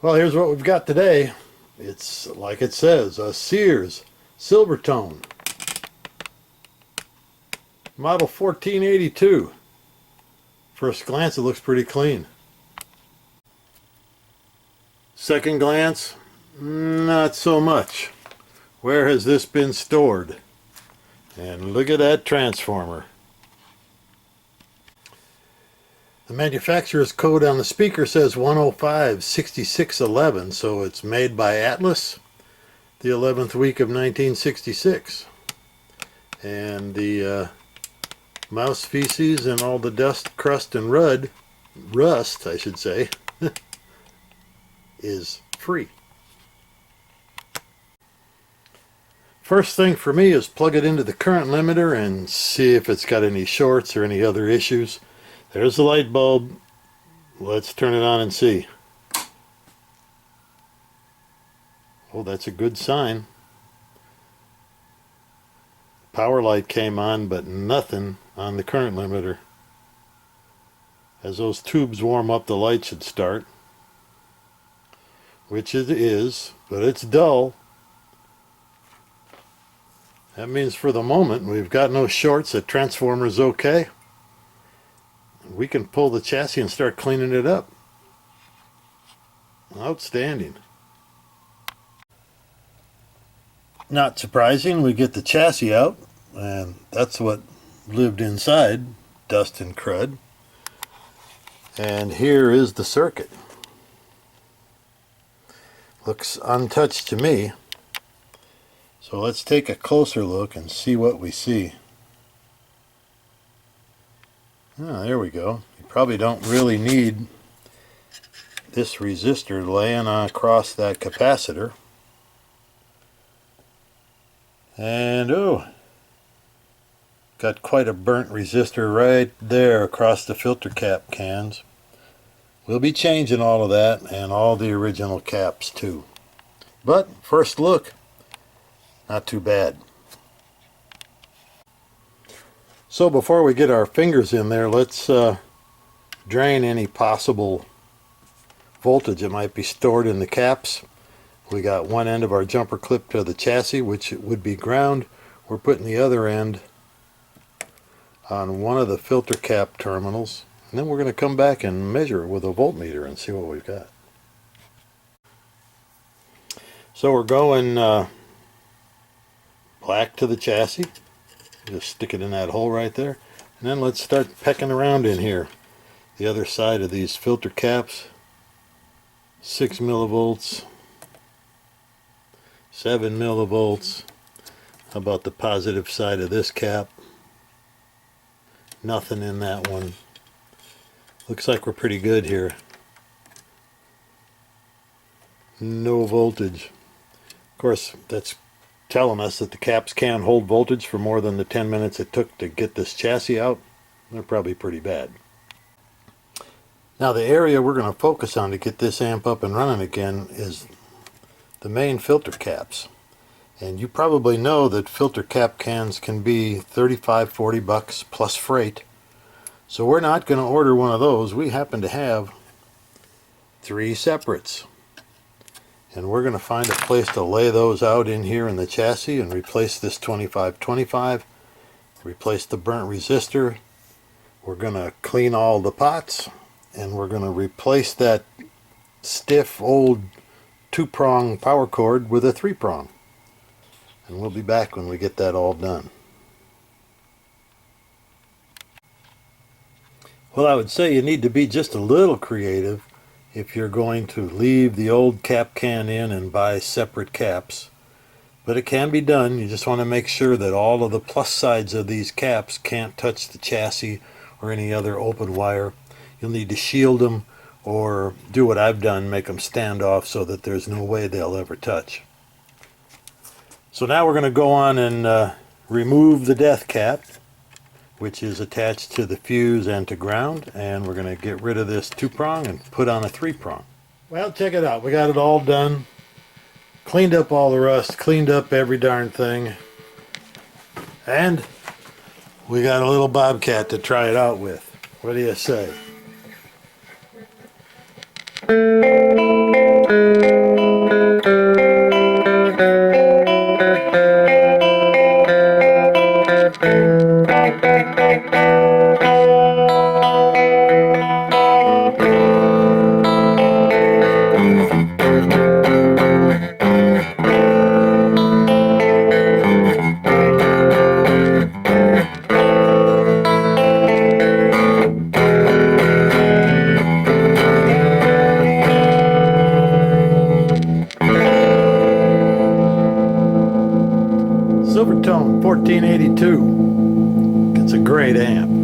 Well, here's what we've got today. It's like it says, a Sears Silvertone, model 1482. First glance, it looks pretty clean. Second glance, not so much. Where has this been stored? And look at that transformer. The manufacturer's code on the speaker says 105-6611, so it's made by Atlas, the 11th week of 1966. And the mouse feces and all the dust, crust, and rust, I should say, is free. First thing for me is plug it into the current limiter and see if it's got any shorts or any other issues. There's the light bulb. Let's turn it on and see. Oh, that's a good sign. Power light came on, but nothing on the current limiter. As those tubes warm up, the light should start, which it is, but it's dull. That means for the moment we've got no shorts. The transformer's okay. We can pull the chassis and start cleaning it up. Outstanding. Not surprising, we get the chassis out, and that's what lived inside, dust and crud. And here is the circuit. Looks untouched to me. So let's take a closer look and see what we see. Ah, there we go. You probably don't really need this resistor laying across that capacitor. And oh, got quite a burnt resistor right there across the filter cap cans. We'll be changing all of that and all the original caps too. But first look, not too bad. So before we get our fingers in there, let's drain any possible voltage that might be stored in the caps. We got one end of our jumper clip to the chassis, which would be ground. We're putting the other end on one of the filter cap terminals, and then we're going to come back and measure it with a voltmeter and see what we've got. So we're going black to the chassis. Just stick it in that hole right there, and then let's start pecking around in here. The other side of these filter caps, 6 millivolts, 7 millivolts. How about the positive side of this cap? Nothing in that one. Looks like we're pretty good here. No voltage. Of course, that's telling us that the caps can't hold voltage for more than the 10 minutes it took to get this chassis out. They're probably pretty bad. Now the area we're going to focus on to get this amp up and running again is the main filter caps. And you probably know that filter cap cans can be 35-40 bucks plus freight. So we're not going to order one of those. We happen to have 3 separates. And we're going to find a place to lay those out in here in the chassis and replace this 25-25, replace the burnt resistor. We're going to clean all the pots, and we're going to replace that stiff old 2-prong power cord with a 3-prong. And we'll be back when we get that all done. Well, I would say you need to be just a little creative if you're going to leave the old cap can in and buy separate caps. But it can be done. You just want to make sure that all of the plus sides of these caps can't touch the chassis or any other open wire. You'll need to shield them or do what I've done, make them stand off so that there's no way they'll ever touch. So now we're going to go on and remove the death cap, which is attached to the fuse and to ground, and we're going to get rid of this 2-prong and put on a 3-prong. Well, check it out. We got it all done. Cleaned up all the rust, cleaned up every darn thing, and we got a little bobcat to try it out with. What do you say? Silvertone 1482. It's a great amp.